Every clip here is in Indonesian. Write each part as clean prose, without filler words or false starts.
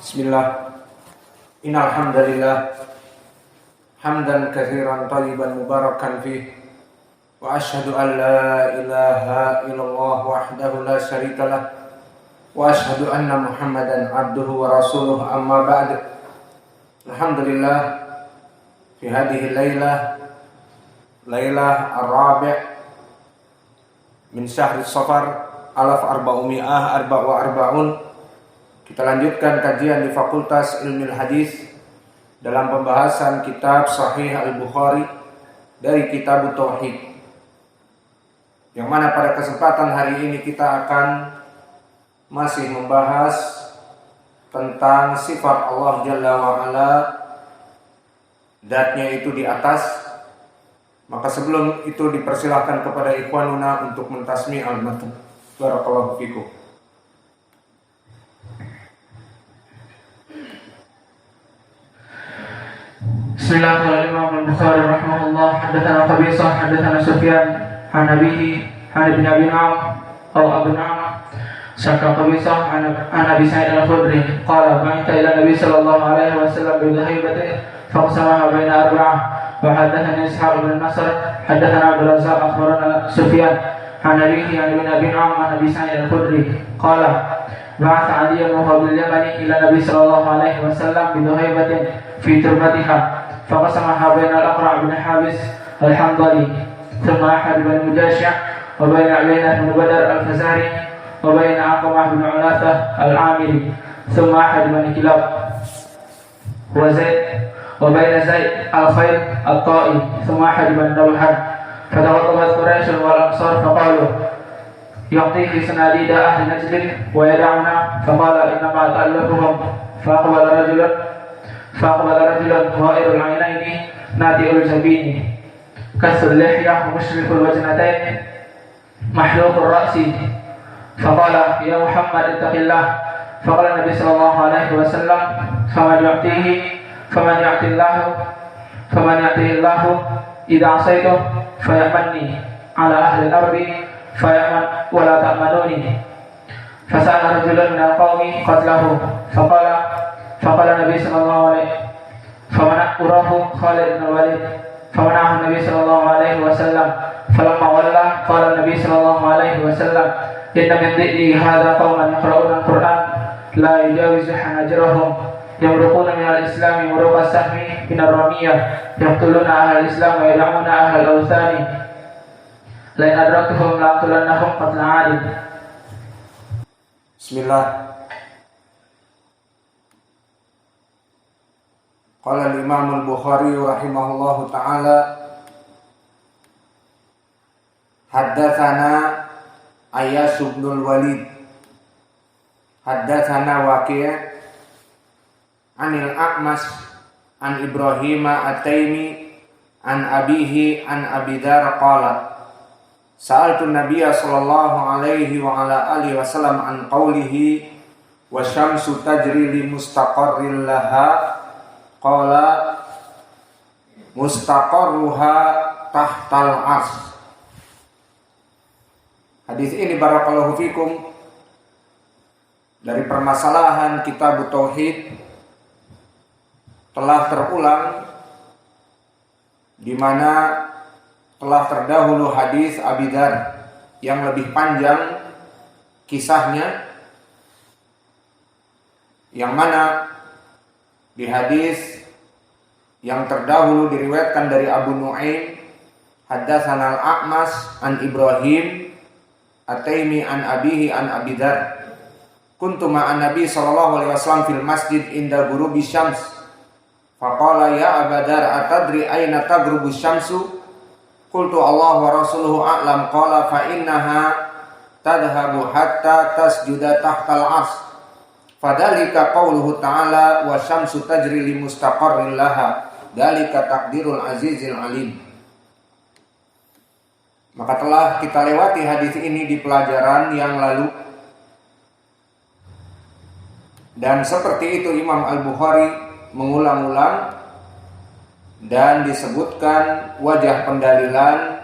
Bismillah. Innal hamdalillah hamdan katsiran thayyiban mubarakan fih wa asyhadu an la ilaha illallah wahdahu la syarikalah wa asyhadu anna Muhammadan abduhu wa rasuluh amma ba'd. Alhamdulillah fi hadhihi lailah ar-rabi' min syahri Safar 1444. Kita lanjutkan kajian di Fakultas Ilmu Hadis dalam pembahasan kitab Sahih Al-Bukhari dari Kitab Tauhid. Yang mana pada kesempatan hari ini kita akan masih membahas tentang sifat Allah Jalla wa'ala, zatnya itu di atas. Maka sebelum itu dipersilahkan kepada ikhwanuna untuk mentasmi al-matn. Barakallahu fikum. Bismillahirrahmanirrahim. Imam Al-Bukhari rahimahullah haddatsana Qabisah haddatsana Sufyan an Abihi an Ibn Abi Nu'am atau Abu Nu'am saka Qabisah an Abi Sa'id Al-Khudri qala ba'atha ila Nabi sallallahu alaihi wasallam bi dhahibatin faqsamaha baina arba'ah wa haddatsana Ishaq bin Nasr haddatsana Abdul Razzaq akhbarana Sufyan an Abihi an Ibn Abi Nu'am an Abi Sa'id Al-Khudri qala ba'atha Ali bin Abi Yamani ila Nabi sallallahu alaihi wasallam bi dhahibatin fi turbatiha فقسمها بين الأقرع بن حابس الحنظلي ثم أحد بن مجاشع وبين عيينة بن بدر الفزاري وبين عقمة بن علاثة العامري ثم أحد بن كلاب وبين زيد الخير الطائي ثم أحد بن نبحر فتغضبت قريش والأنصار فقالوا يعطيه سناديد أهل نجد ويدعنا فقال إنما تألفهم فأقبل رجل غائر العينين ناتئ الجبين كث اللحية مشرف الوجنتين محلوق الرأس فقال يا محمد اتق الله فقال النبي صلى الله عليه وسلم فمن يعطيه الله إذا عصيته فيأمني على أهل الأرض فيأمن ولا تأمنوني فسأل رجل من القوم قتله فقال النبي صلى الله عليه فمنعه خالد بن الوليد فمنعه النبي صلى الله عليه وسلم فلما ولى قال النبي صلى الله عليه وسلم إن من ذئبي هذا قوما يقرؤون القرآن لا يجاوز حناجرهم يمرقون من الإسلام مروق السهم من الرمية يقتلون أهل الإسلام ويدعون أهل الأوثان لئن أدركتهم لأقتلنهم قتل عاد. Bismillah. Qala al-Imam Al-Bukhari rahimahullahu ta'ala haddatsana Ayyas bin Walid haddatsana Waqi' anil A'mas an Ibrahim at-Taimi an abihi an Abi Dzar qala sa'altu an-nabiyya sallallahu alaihi wa ala alihi wasallam an qawlihi wa syamsu tajri li mustaqarrin laha qala mustaqarruha tahtal ars. Hadis ini barakallahu fikum dari permasalahan kitab tauhid telah terulang, di mana telah terdahulu hadis Abi Dzar yang lebih panjang kisahnya, yang mana di hadis yang terdahulu diriwayatkan dari Abu Nu'aim haddatsana al-A'mas an Ibrahim at-Taimi an abihi an Abi Dzar kuntu ma'an Nabi sallallahu alaihi wasallam fil masjid inda ghurubi syams faqala ya Abu Dzar atadri aina taghrubu syamsu qultu Allah wa rasuluhu a'lam qala fa innaha tadhhabu hatta tasjuda tahtal ars fadhalika qauluhu ta'ala wa syamsu tajri li mustaqarrin laha dzalika taqdirul azizil alim. Maka telah kita lewati hadis ini di pelajaran yang lalu, dan seperti itu Imam Al-Bukhari mengulang-ulang dan disebutkan wajah pendalilan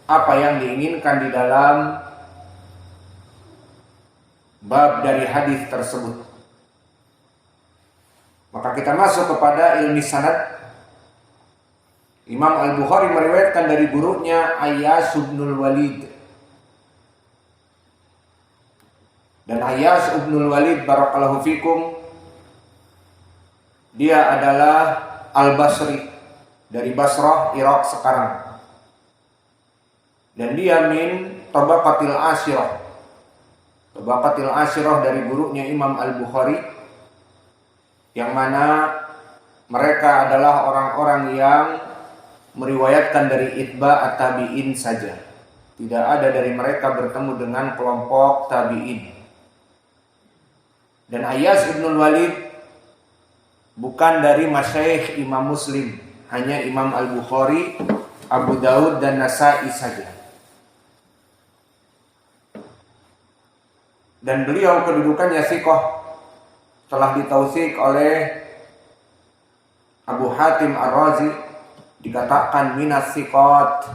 apa yang diinginkan di dalam bab dari hadis tersebut. Maka kita masuk kepada ilmu sanad. Imam Al-Bukhari meriwayatkan dari gurunya Ayyas ibnul Walid. Dan Ayyas ibnul Walid barakallahu fikum, dia adalah Al-Basri dari Basrah, Irak sekarang. Dan dia min tabaqatil asyirah. Tabaqatil asyirah dari gurunya Imam Al-Bukhari, yang mana mereka adalah orang-orang yang meriwayatkan dari itba at-tabi'in saja. Tidak ada dari mereka bertemu dengan kelompok tabi'in. Dan Ayyas ibnul Walid bukan dari masyayikh Imam Muslim, hanya Imam Al-Bukhari, Abu Daud dan Nasa'i saja. Dan beliau kedudukannya thiqah, telah ditautsik oleh Abu Hatim Ar-Razi, dikatakan minas thiqat.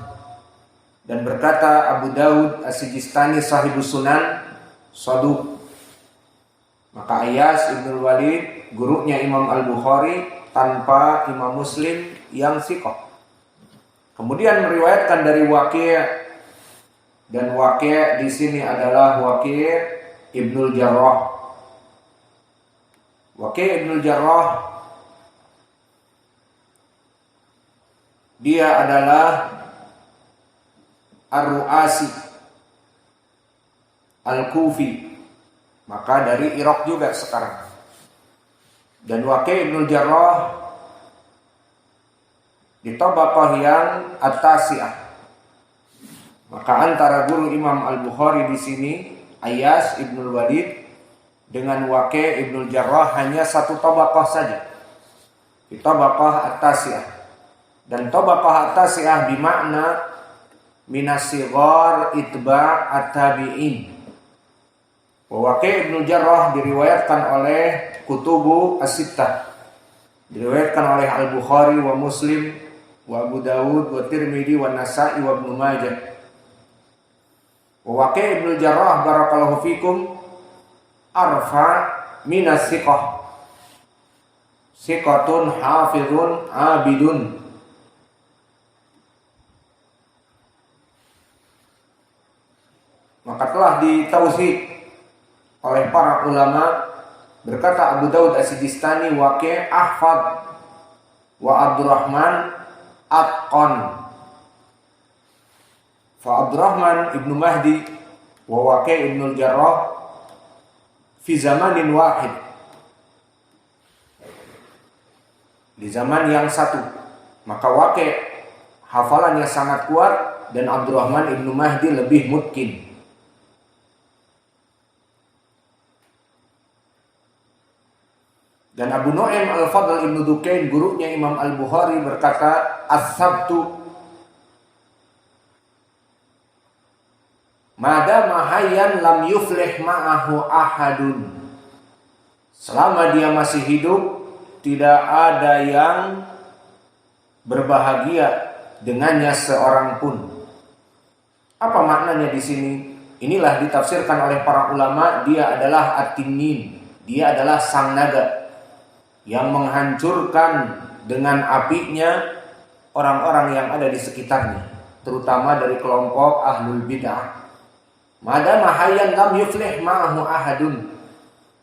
Dan berkata Abu Daud As-Sijistani Sahibus Sunan, saduq. Maka Ayyas ibnul Walid gurunya Imam Al-Bukhari tanpa Imam Muslim yang thiqah. Kemudian meriwayatkan dari Waqi', dan Waqi' di sini adalah Waqi' ibnul Jarrah. Waqi' ibnul Jarrah dia adalah Ar-Ru'asi Al-Kufi, maka dari Irak juga sekarang. Dan Waqi' ibnul Jarrah di tabaqah yang at-tasi'ah. Maka antara guru Imam Al-Bukhari di sini Ayyas ibnul Walid dengan Waqi' ibnul Jarrah hanya satu tabaqah saja, di tabaqah at-tasi'ah. Dan tabaqah at-tasi'ah bimakna minas sighar itba' at-tabi'in. Waqi' ibnul Jarrah diriwayatkan oleh kutubu as-sittah, diriwayatkan oleh Al-Bukhari wa Muslim wa Abu Dawud wa Tirmidzi wa Nasa'i wa Ibnu Majah. Waqi' ibnul Jarrah barakallahu fikum arfa minas siqah, siqatun hafizun abidun. Maka telah ditautsik oleh para ulama, berkata Abu Daud As-Sijistani, Waqi' ahfad wa Abdurrahman atqan. Fa Abdurrahman ibnu Mahdi wa Waqi' ibnul Jarrah fi zamanin wahid, di zaman yang satu. Maka Waqi' hafalannya sangat kuat dan Abdurrahman ibnu Mahdi lebih mutqin. Dan Abu Nu'aim Al-Fadl Ibnu Dukain, gurunya Imam Al-Bukhari, berkata, as-sabtu madama hayyan lam yuflih ma'ahu ahadun. Selama dia masih hidup, tidak ada yang berbahagia dengannya seorang pun. Apa maknanya di sini? Inilah ditafsirkan oleh para ulama, dia adalah at-tinnin, dia adalah sang naga yang menghancurkan dengan apinya orang-orang yang ada di sekitarnya, terutama dari kelompok ahlul bid'ah. Madama hayyan lam yuflih ma'ahu ahadun.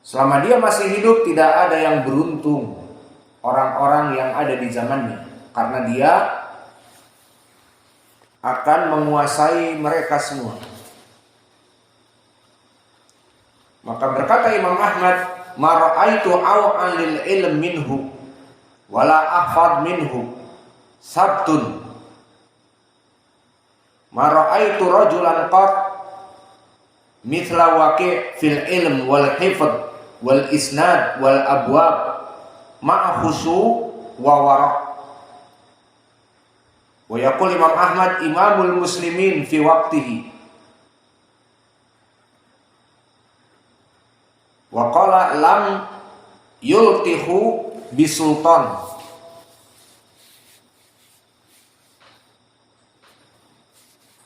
Selama dia masih hidup, tidak ada yang beruntung orang-orang yang ada di zamannya, karena dia akan menguasai mereka semua. Maka berkata Imam Ahmad, ma ra'aitu aw'an lil ilm minhu wala ahfad minhu sabtun. Ma ra'aitu rajulan qat mithla Waqi' fil ilm wal hifdh wal isnad wal abwab ma'a khushu' wa wara'. Wa yaqul Imam Ahmad imamul muslimin fi waqtihi. Wa qala lam yultihu bisultan.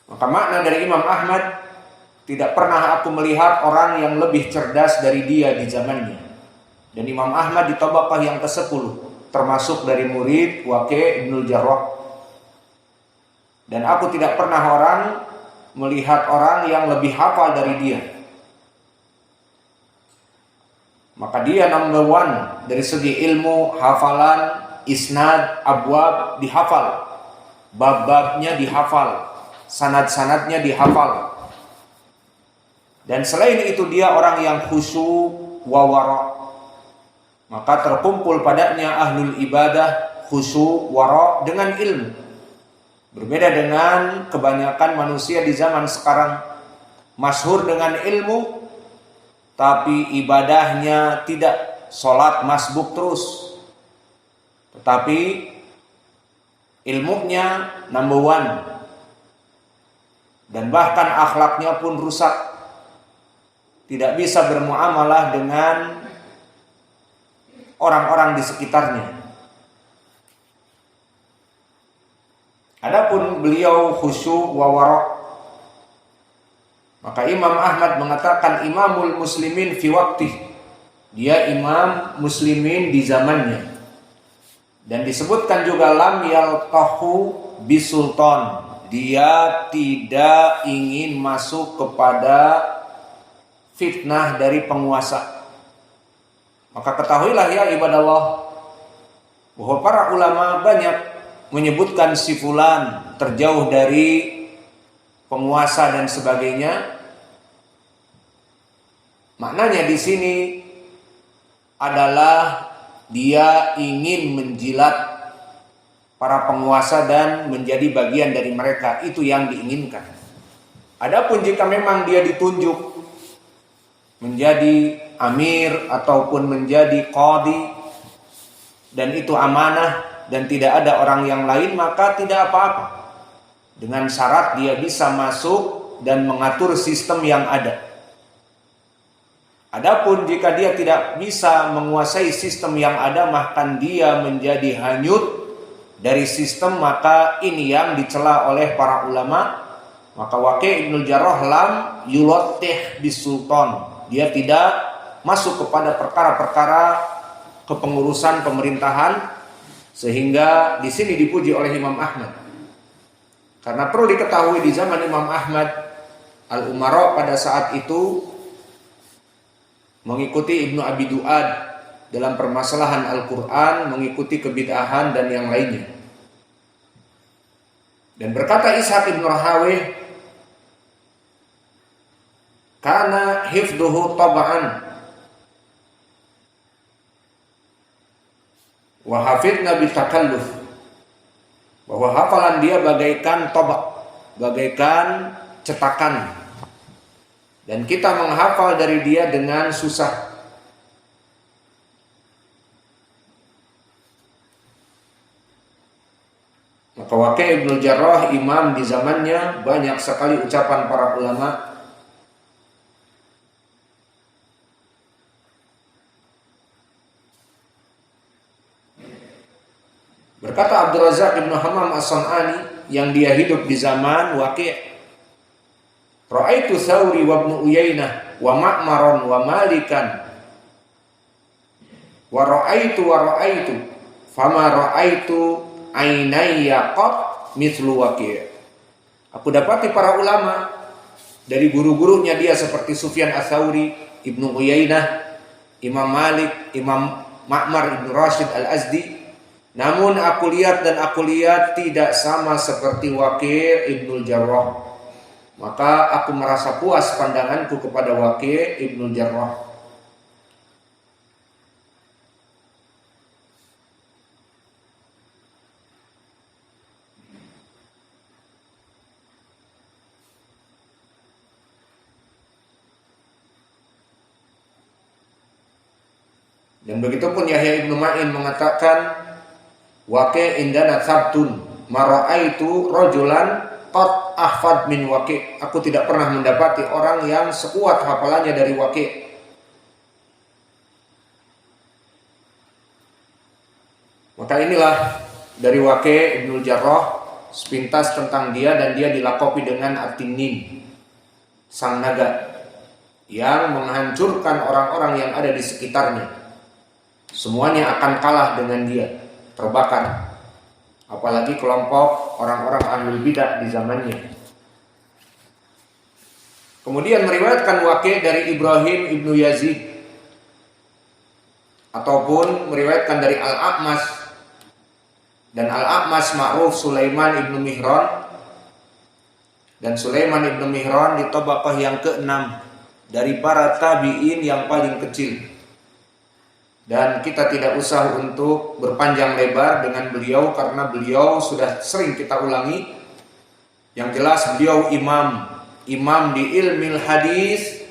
Maka makna dari Imam Ahmad, tidak pernah aku melihat orang yang lebih cerdas dari dia di zamannya. Dan Imam Ahmad di tabaqah yang ke-10, termasuk dari murid Waqi' Ibnul Jarrah. Dan aku tidak pernah melihat orang yang lebih hafal dari dia. Maka dia number one dari segi ilmu, hafalan, isnad, abwab dihafal, bab-babnya dihafal, sanad-sanadnya dihafal. Dan selain itu dia orang yang khusyuk wa wara'. Maka terkumpul padanya ahlul ibadah khusyuk wara' dengan ilmu. Berbeda dengan kebanyakan manusia di zaman sekarang, masyhur dengan ilmu tapi ibadahnya tidak, sholat masbuk terus. Tetapi ilmunya number one. Dan bahkan akhlaknya pun rusak. Tidak bisa bermuamalah dengan orang-orang di sekitarnya. Adapun beliau khusyuk wa wara', maka Imam Ahmad mengatakan imamul muslimin fi waqtih. Dia imam muslimin di zamannya. Dan disebutkan juga lam yaltahu bisultan. Dia tidak ingin masuk kepada fitnah dari penguasa. Maka ketahuilah ya ibadallah, bahwa para ulama banyak menyebutkan si fulan terjauh dari penguasa dan sebagainya. Maknanya di sini adalah dia ingin menjilat para penguasa dan menjadi bagian dari mereka. Itu yang diinginkan. Adapun jika memang dia ditunjuk menjadi amir ataupun menjadi qadhi dan itu amanah dan tidak ada orang yang lain, maka tidak apa-apa. Dengan syarat dia bisa masuk dan mengatur sistem yang ada. Adapun jika dia tidak bisa menguasai sistem yang ada, maka dia menjadi hanyut dari sistem, maka ini yang dicela oleh para ulama. Maka Waqi' Ibnul Jarrah lam yulattih bisultan. Dia tidak masuk kepada perkara-perkara kepengurusan pemerintahan, sehingga di sini dipuji oleh Imam Ahmad. Karena perlu diketahui di zaman Imam Ahmad, al-umara pada saat itu mengikuti Ibnu Abi Du'ad dalam permasalahan Al-Quran, mengikuti kebid'ahan dan yang lainnya. Dan berkata Ishaq Ibn Rahawih, karena hifduhu taba'an wa hafidna bitakalluf, bahwa hafalan dia bagaikan taba', bagaikan cetakan, dan kita menghafal dari dia dengan susah. Maka Waqi' Ibnul Jarrah imam di zamannya, banyak sekali ucapan para ulama. Berkata Abdul Razak Ibn Hammam As-San'ani yang dia hidup di zaman Waqi', ra'aitu Thawri wa Ibnu Uyainah wa Ma'maran wa Malikan wa ra'aitu fama ra'aitu ainayya qat mithlu Waqi'. Aku dapati para ulama dari guru-gurunya dia seperti Sufyan Ats-Tsauri, Ibnu Uyainah, Imam Malik, Imam Ma'mar Ibnu Rashid Al-Azdi. Namun aku lihat tidak sama seperti Waqi' Ibnul Jarrah. Maka aku merasa puas pandanganku kepada Waqi' Ibnul Jarrah. Dan begitupun Yahya Ibnu Ma'in mengatakan, Waqi' indana sabtun mara'aitu rajulan qad ahfad min Waqi'. Aku tidak pernah mendapati orang yang sekuat hafalannya dari Waqi'. Maka inilah dari Waqi' Ibnul Jarrah sepintas tentang dia, dan dia dilakopi dengan At-Tinnin, sang naga yang menghancurkan orang-orang yang ada di sekitarnya. semuanya akan kalah dengan dia, terbakar. Apalagi kelompok orang-orang ahlul bidah di zamannya. Kemudian meriwayatkan Waqi' dari Ibrahim ibnu Yazid, ataupun meriwayatkan dari Al-A'mas, dan Al-A'mas ma'ruf Sulaiman ibnu Mihran, dan Sulaiman ibnu Mihran di tabaqah yang ke-6 dari para tabi'in yang paling kecil. Dan kita tidak usah untuk berpanjang lebar dengan beliau karena beliau sudah sering kita ulangi. Yang jelas beliau imam di ilmil hadis,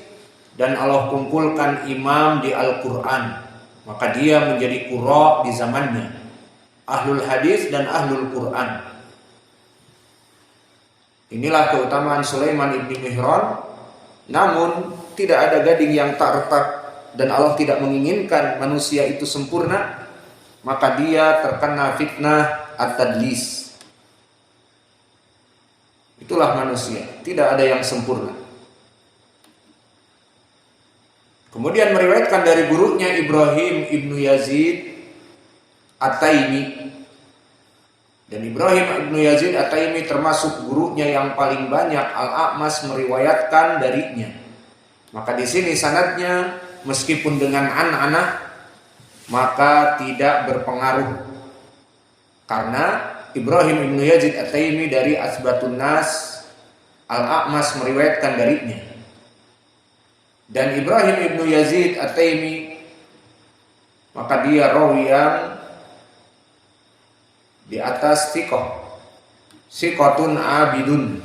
dan Allah kumpulkan imam di Al-Quran. Maka dia menjadi qurra di zamannya, ahlul hadis dan ahlul Quran. Inilah keutamaan Sulaiman ibn Mihran. Namun tidak ada gading yang tak retak, dan Allah tidak menginginkan manusia itu sempurna, maka dia terkena fitnah at-tadlis. Itulah manusia, tidak ada yang sempurna. Kemudian meriwayatkan dari gurunya Ibrahim ibnu Yazid At-Taimi. Dan Ibrahim ibnu Yazid At-Taimi termasuk gurunya yang paling banyak Al-A'mas meriwayatkan darinya. Maka di sini sanadnya meskipun dengan an-anah maka tidak berpengaruh, karena Ibrahim ibnu Yazid At-Taimi dari asbatun nas, Al-A'mas meriwayatkan darinya. Dan Ibrahim ibnu Yazid At-Taimi maka dia rawi yang di atas thiqah, thiqatun abidun.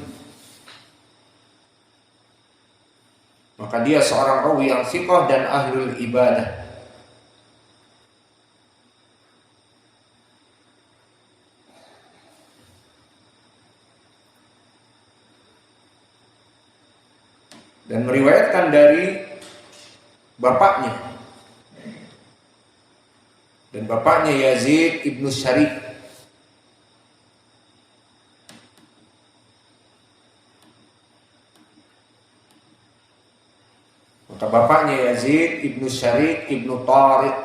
Maka dia seorang rawi yang thiqah dan ahlul ibadah. Dan meriwayatkan dari bapaknya. Dan bapaknya Yazid ibnu Syarif. Maka bapaknya Yazid ibnu Syarif ibnu Tariq.